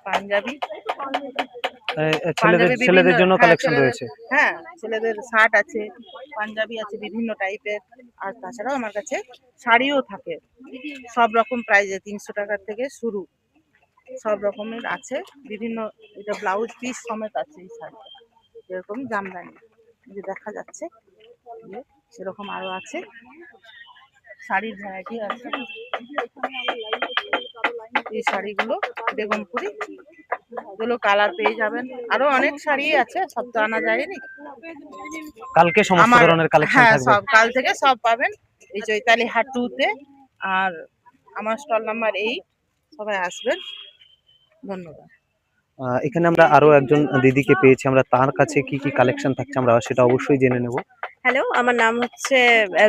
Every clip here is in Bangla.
পাঞ্জাবি, ছেলেদের পাঞ্জাবি বিভিন্ন, ছেলেদের জন্য হ্যাঁ কালেকশন ছেলেদের, রয়েছে। হ্যাঁ ছেলেদের শার্ট আছে, পাঞ্জাবি আছে বিভিন্ন টাইপের। আর তাছাড়াও আমার কাছে শাড়িও থাকে সব রকম প্রাইজে, 300 টাকার থেকে শুরু, সব রকমের আছে বিভিন্ন। এটা ব্লাউজ পিস সমেত আছে এই শাড়িটা, যেরকম জামদানি যে দেখা যাচ্ছে সেরকম আরো আছে, শাড়ির ভ্যারাইটি আছে। এই শাড়িগুলো বেগমপুরি, এগুলো কালার পেয়ে যাবেন। আরো অনেক শাড়ি আছে, সব তো আনা যায়নি। কালকে সমস্ত আমার, ধরনের কালেকশন হ্যাঁ থাকবে। সব কাল থেকে সব পাবেন এই চৈতালি হাট 2 তে। আর আমার স্টল নাম্বার 8, সবাই আসবেন। ধন্যবাদ। এখানে আমরা আরো একজন দিদিকে পেয়েছি, আমরা তার কাছে কি কি কালেকশন থাকছে আমরা সেটা অবশ্যই জেনে নেব। হ্যালো, আমার নাম হচ্ছে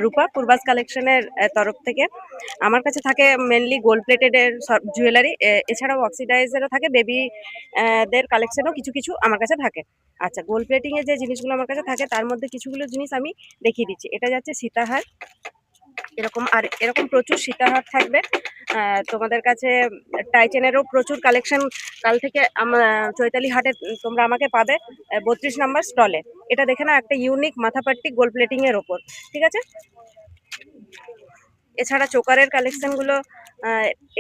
রূপা, পূর্বাস কালেকশনের তরফ থেকে। আমার কাছে থাকে মেনলি গোল্ড প্লেটেডের সব জুয়েলারি, এছাড়াও অক্সিডাইজেরও থাকে, বেবি দের কালেকশনও কিছু কিছু আমার কাছে থাকে। আচ্ছা, গোল্ড প্লেটিংয়ের যে জিনিসগুলো আমার কাছে থাকে তার মধ্যে কিছুগুলো জিনিস আমি দেখিয়ে দিচ্ছি। এটা যাচ্ছে সীতাহার, এরকম আর এরকম প্রচুর সীতাহার থাকবে। তোমাদের কাছে টাইচেনেরও প্রচুর কালেকশন কাল থেকে চৈতালি হাটে তোমরা আমাকে পাবে 32 নম্বর স্টলে। এটা দেখে না, একটা ইউনিক মাথাপাট্টি গোল্ড প্লেটিং এর ওপর, ঠিক আছে। এছাড়া চোকারের কালেকশন গুলো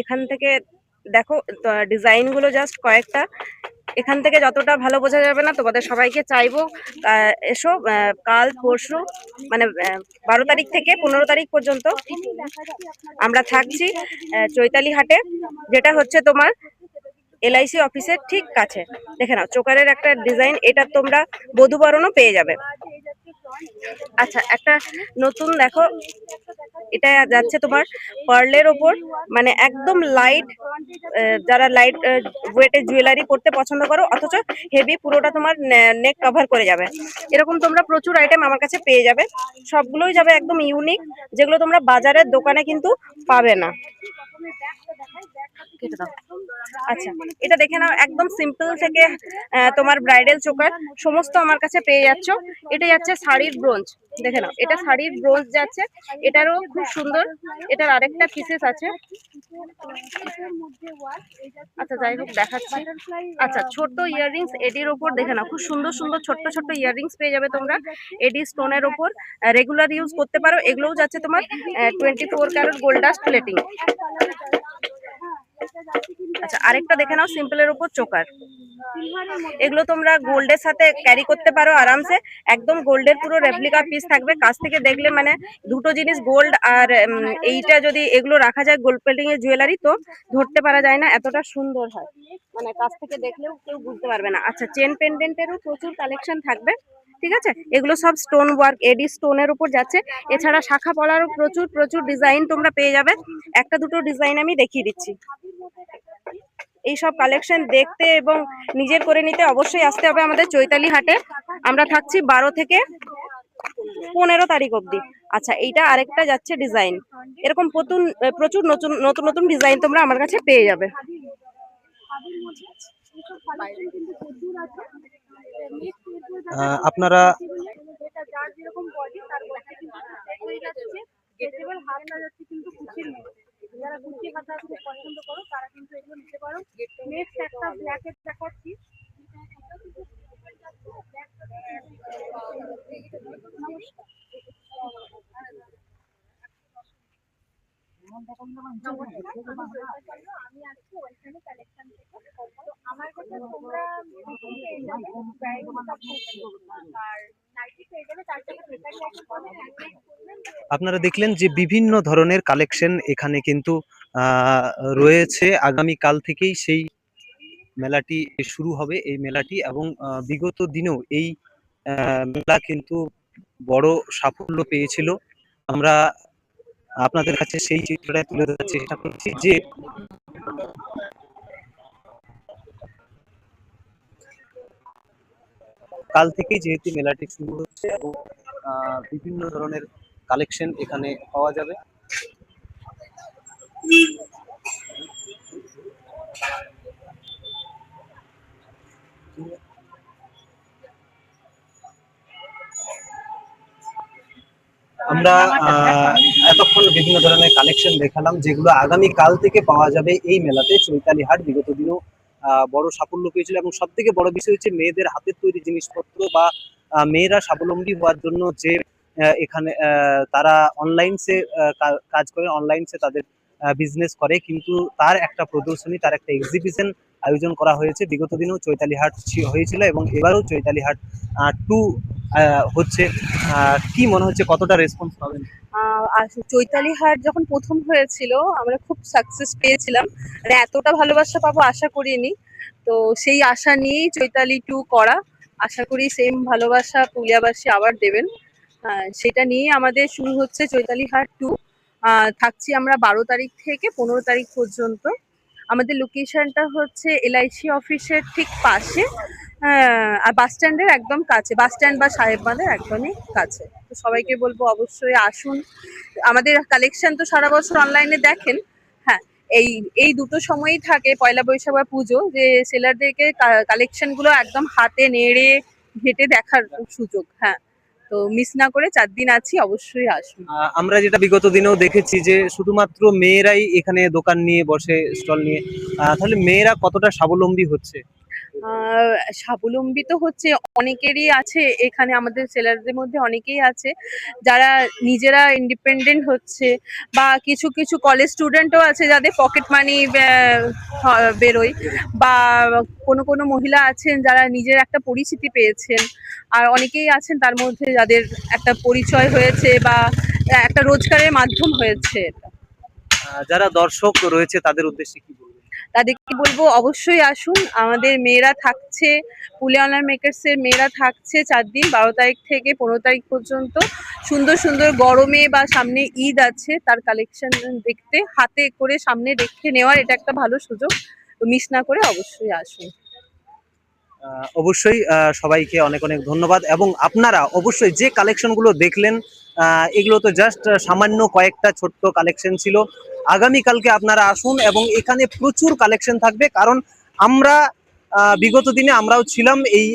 এখান থেকে দেখো, ডিজাইন গুলো জাস্ট কয়েকটা, এখান থেকে যতটা ভালো বোঝা যাবে না। তোমাদের সবাইকে চাইবো এসো কাল পরশু, মানে 12 তারিখ থেকে 15 তারিখ পর্যন্ত আমরা থাকছি চৈতালি হাটে, যেটা হচ্ছে তোমার LIC অফিসের ঠিক কাছে। দেখে নাও, চোকারের একটা ডিজাইন, এটা তোমরা বধূবরণও পেয়ে যাবে। আচ্ছা, একটা নতুন দেখো, এটা যাচ্ছে তোমার পার্লের ওপর, মানে একদম লাইট, যারা লাইট ওয়েটের জুয়েলারি পরতে পছন্দ করো অথচ হেভি পুরোটা তোমার নেক কভার করে যাবে, এরকম তোমরা প্রচুর আইটেম আমার কাছে পেয়ে যাবে। সবগুলোই যাবে একদম ইউনিক, যেগুলো তোমরা বাজারের দোকানে কিন্তু পাবে না। আচ্ছা, এটা দেখে নাও, একদম সিম্পল থেকে তোমার ব্রাইডাল চোকার সমস্ত আমার কাছে পেয়ে যাচ্ছ। এটা যাচ্ছে শাড়ির ব্রোঞ্জ, দেখে নাও, এটা শাড়ির ব্রোঞ্জ যাচ্ছে, এটারও খুব সুন্দর। এটার আরেকটা পিসেস আছে। আচ্ছা, যাই হোক দেখাচ্ছি। আচ্ছা, ছোট্ট ইয়াররিংস এডির ওপর দেখে নাও, খুব সুন্দর সুন্দর ছোট্ট ছোট্ট ইয়াররিংস পেয়ে যাবে তোমরা এডি স্টোনের ওপর, রেগুলার ইউজ করতে পারো। এগুলোও যাচ্ছে তোমার 24 ক্যারেট গোল্ড ডাস্ট প্লেটিং। আচ্ছা, আরেকটা দেখে নাও, সিম্পলের উপর চোকার, এগুলো তোমরা গোল্ডের সাথে ক্যারি করতে পারো আরামসে। একদম গোল্ডের পুরো রেপ্লিকা পিস থাকবে, কাছ থেকে দেখলে মানে দুটো জিনিস গোল্ড আর এইটা যদি এগুলো রাখা যায় গোল্ড প্লেটিং এর জুয়েলারি, তো ধরতে পারা যায় না, এতটা সুন্দর হয়, মানে কাছ থেকে দেখলেও কেউ বুঝতে পারবে না। আচ্ছা, চেন পেন্ডেন্টেরও প্রচুর কালেকশন থাকবে, ঠিক আছে। এগুলো সব স্টোন ওয়ার্ক, এডি স্টোনের উপর যাচ্ছে। এছাড়া শাখা পলারও প্রচুর প্রচুর ডিজাইন তোমরা পেয়ে যাবে। একটা দুটো ডিজাইন আমি দেখিয়ে দিচ্ছি। এইসব কালেকশন দেখতে এবং নিজের করে নিতে অবশ্যই আসতে হবে আমাদের চৈতালি হাটে। আমরা থাকছি 12 থেকে 15 তারিখ অবধি। আচ্ছা, এইটা আরেকটা যাচ্ছে ডিজাইন, এরকম প্রচুর নতুন নতুন নতুন ডিজাইন তোমরা আমার কাছে পেয়ে যাবে। আপনারা যারা গুচি হাতা খুব পছন্দ করো তারা কিন্তু এগুলো নিতে পারো। নেক্সট একটা ব্ল্যাকের দেখাচ্ছি। আমি আজকে ওইখানে কালেকশন থেকে, তো আমার কাছে তোমরা পেয়ে যাবে আর নাইটি পেয়ে যাবে, তার সাথে বেকারি আইটেম পাবে। আপনারা দেখলেন যে বিভিন্ন ধরনের কালেকশন এখানে কিন্তু রয়েছে। আগামী কাল থেকেই সেই মেলাটি শুরু হবে, এই মেলাটি, এবং বিগত দিনেও এই মেলা কিন্তু বড় সাফল্য পেয়েছিল। আমরা আপনাদের কাছে সেই চিত্রটা তুলে ধরার চেষ্টা করছি যে কাল থেকেই যেহেতু মেলাটি শুরু হচ্ছে এবং বিভিন্ন ধরনের কালেকশন এখানে পাওয়া যাবে। আমরা এতক্ষণ বিভিন্ন ধরনের কালেকশন দেখালাম, যেগুলো আগামী কাল থেকে পাওয়া যাবে এই মেলাতে। চৈতালি হাট বিগত দিনেও বড় সাফল্য পেয়েছিল, এবং সব থেকে বড় বিষয় হচ্ছে মেয়েদের হাতের তৈরি জিনিসপত্র বা মেয়েরা স্বাবলম্বী হওয়ার জন্য যে এখানে তারা অনলাইনসে কাজ করে, অনলাইনসে তাদের বিজনেস করে, কিন্তু তার একটা প্রদর্শনী, তার একটা এক্সিবিশন আয়োজন করা হয়েছে। বিগত দিনেও চৈতালি হাট হয়েছিল এবং এবারও চৈতালি হাট 2 হচ্ছে। কি মনে হচ্ছে, কতটা রেসপন্স পাবেন? আর চৈতালি হাট যখন প্রথম হয়েছিল আমরা খুব সাকসেস পেয়েছিলাম, মানে এতটা ভালোবাসা পাবো আশা করিনি। তো সেই আশা নিয়েই চৈতালি 2 করা। আশা করি সেম ভালোবাসা পুরুলিয়াবাসী আবার দেবেন। সেটা নিয়েই আমাদের শুরু হচ্ছে চৈতালি হাট 2। থাকছি আমরা 12 তারিখ থেকে 15 তারিখ পর্যন্ত। আমাদের লোকেশনটা হচ্ছে এলআইসি অফিসের ঠিক পাশে, আর বাস স্ট্যান্ডের একদম কাছে, বাস স্ট্যান্ড বা সাহেব বাঁধের একদমই কাছে। তো সবাইকে বলবো অবশ্যই আসুন। আমাদের কালেকশন তো সারা বছর অনলাইনে দেখেন। হ্যাঁ, এই দুটো সময়ই থাকে, পয়লা বৈশাখ বা পুজো, যে সেলারদেরকে কালেকশন গুলো একদম হাতে নেড়ে ঘেটে দেখার সুযোগ। হ্যাঁ, তো মিস না করে 4 দিন আছি, অবশ্যই আসুন। আমরা যেটা বিগত দিনেও দেখেছি যে শুধুমাত্র মেয়েরাই এখানে দোকান নিয়ে বসে, স্টল নিয়ে। তাহলে মেয়েরা কতটা স্বাবলম্বী হচ্ছে? স্বাবলম্বী তো হচ্ছে, অনেকেরই আছে এখানে, আমাদের সেলারদের মধ্যে অনেকেই আছে যারা নিজেরা ইন্ডিপেন্ডেন্ট হচ্ছে, বা কিছু কিছু কলেজ স্টুডেন্টও আছে যাদের পকেট মানি বেরোয়, বা কোনো কোনো মহিলা আছেন যারা নিজের একটা পরিচিতি পেয়েছেন, আর অনেকেই আছেন তার মধ্যে যাদের একটা পরিচয় হয়েছে বা একটা রোজগারের মাধ্যম হয়েছে। যারা দর্শক রয়েছে তাদের উদ্দেশ্যে কি বলবেন? তাদেরকে বলবো অবশ্যই আসুন। আমাদের মেয়েরা থাকছে, পুলিয়া অনলাইন মেকার্সের মেয়েরা থাকছে 4 দিন, 12 তারিখ থেকে 15 তারিখ পর্যন্ত। সুন্দর সুন্দর গরমে বা সামনে ঈদ আছে তার কালেকশন দেখতে, হাতে করে সামনে দেখে নেওয়ার এটা একটা ভালো সুযোগ। তো মিস না করে অবশ্যই আসুন। অবশ্যই সবাইকে অনেক অনেক ধন্যবাদ, এবং আপনারা অবশ্যই যে কালেকশনগুলো দেখলেন, এগুলো তো জাস্ট সামান্য কয়েকটা ছোট্ট কালেকশন ছিল। আগামীকালকে আপনারা আসুন এবং এখানে প্রচুর কালেকশন থাকবে, কারণ আমরা বিগত দিনে আমরাও ছিলাম এই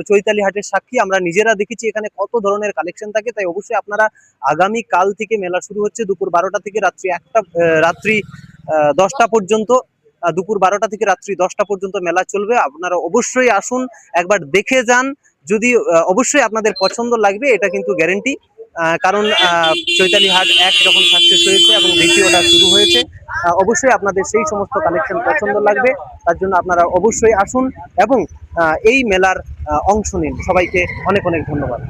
চৈতালি হাটের সাক্ষী। আমরা নিজেরা দেখেছি এখানে কত ধরনের কালেকশন থাকে। তাই অবশ্যই আপনারা আগামী কাল থেকে মেলা শুরু হচ্ছে দুপুর 12টা থেকে রাত্রি 10টা পর্যন্ত। দুপুর 12টা থেকে রাত্রি 10টা পর্যন্ত মেলা চলবে। আপনারা অবশ্যই আসুন, একবার দেখে যান। যদি অবশ্যই আপনাদের পছন্দ লাগবে, এটা কিন্তু গ্যারেন্টি। কারণ চৈতালি হাট 1 যখন সাকসেস হয়েছে এবং দ্বিতীয়টা শুরু হয়েছে, অবশ্যই আপনাদের সেই সমস্ত কালেকশন পছন্দ লাগবে। তার জন্য আপনারা অবশ্যই আসুন এবং এই মেলার অংশ নিন। সবাইকে অনেক অনেক ধন্যবাদ।